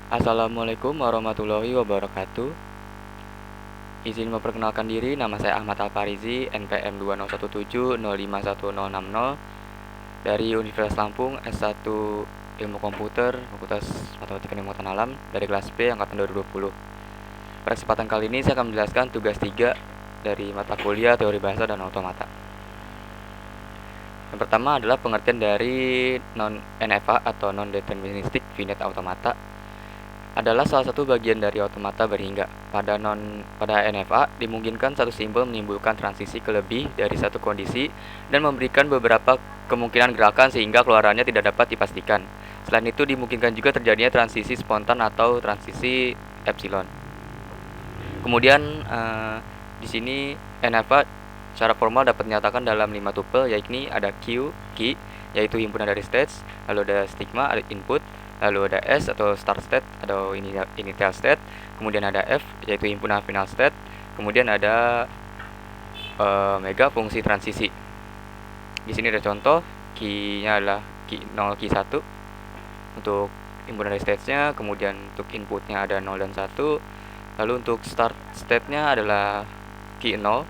Assalamualaikum warahmatullahi wabarakatuh. Izin memperkenalkan diri, nama saya Ahmad Alfarizi, NPM 20170505160 dari Universitas Lampung, S1 Ilmu Komputer, Fakultas Matematika dan Ilmu Alam, dari kelas B angkatan 2020. Pada kesempatan kali ini saya akan menjelaskan tugas 3 dari mata kuliah Teori Bahasa dan Automata. Yang pertama adalah pengertian dari non-NFA atau Non-Deterministic Finite Automata. Adalah salah satu bagian dari otomata berhingga. Pada NFA dimungkinkan satu simbol menimbulkan transisi ke lebih dari satu kondisi dan memberikan beberapa kemungkinan gerakan sehingga keluarannya tidak dapat dipastikan. Selain itu dimungkinkan juga terjadinya transisi spontan atau transisi epsilon. Kemudian di sini NFA secara formal dapat dinyatakan dalam 5 tuple, yaitu ada Q, key, yaitu himpunan dari states, lalu ada stigma, ada input, lalu ada S atau start state atau initial state, kemudian ada F yaitu himpunan final state, kemudian ada mega fungsi transisi. Di sini ada contoh, key-nya adalah key 0, key 1 untuk himpunan dari states-nya, kemudian untuk inputnya ada 0 dan 1, lalu untuk start state-nya adalah key 0,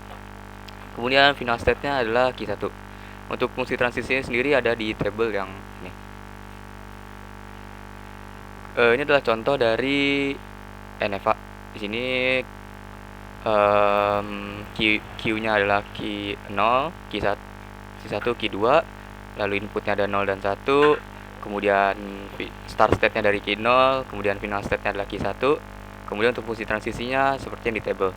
kemudian final state-nya adalah key 1. Untuk fungsi transisinya sendiri ada di table yang ini. Ini adalah contoh dari NFA. Di sini Q-nya adalah key 0, key 1, key 2, lalu inputnya ada 0 dan 1, kemudian start state-nya dari key 0, kemudian final state-nya adalah key 1, kemudian untuk fungsi transisinya seperti yang di table.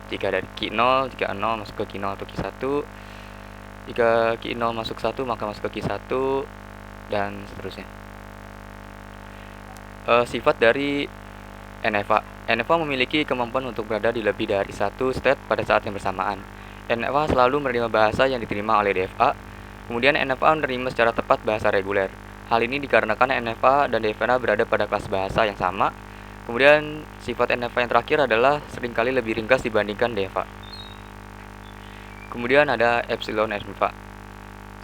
Jika ada key 0, jika 0 masuk ke key 0 atau key 1, jika key 0 masuk 1 maka masuk ke key 1, dan seterusnya. Sifat dari NFA. NFA memiliki kemampuan untuk berada di lebih dari satu state pada saat yang bersamaan. NFA selalu menerima bahasa yang diterima oleh DFA. Kemudian NFA menerima secara tepat bahasa reguler. Hal ini dikarenakan NFA dan DFA berada pada kelas bahasa yang sama. Kemudian sifat NFA yang terakhir adalah seringkali lebih ringkas dibandingkan DFA. Kemudian ada epsilon NFA.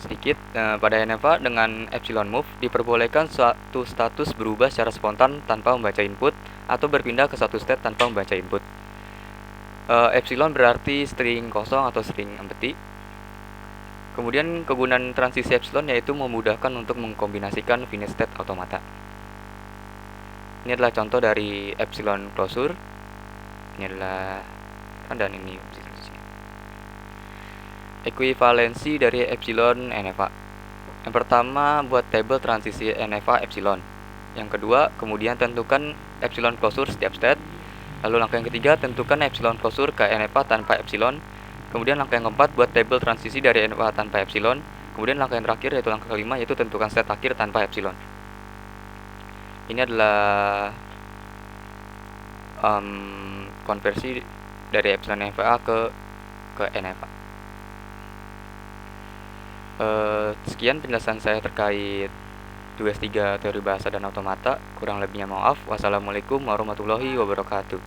Sedikit, pada NFA dengan epsilon move diperbolehkan suatu status berubah secara spontan tanpa membaca input atau berpindah ke satu state tanpa membaca input. Epsilon berarti string kosong atau string empty. Kemudian kegunaan transisi epsilon yaitu memudahkan untuk mengkombinasikan finite state automata. Ini adalah contoh dari epsilon closure. Ini adalah dan ini ekuivalensi dari epsilon NFA. Yang pertama, buat tabel transisi NFA epsilon. Yang kedua, kemudian tentukan epsilon closure setiap state. Lalu langkah yang ketiga, tentukan epsilon closure ke NFA tanpa epsilon. Kemudian langkah yang keempat, buat tabel transisi dari NFA tanpa epsilon. Kemudian langkah yang terakhir yaitu langkah kelima, yaitu tentukan state akhir tanpa epsilon. Ini adalah konversi dari epsilon NFA ke NFA. Sekian penjelasan saya terkait tugas 3 teori bahasa dan automata. Kurang lebihnya maaf. Wassalamualaikum warahmatullahi wabarakatuh.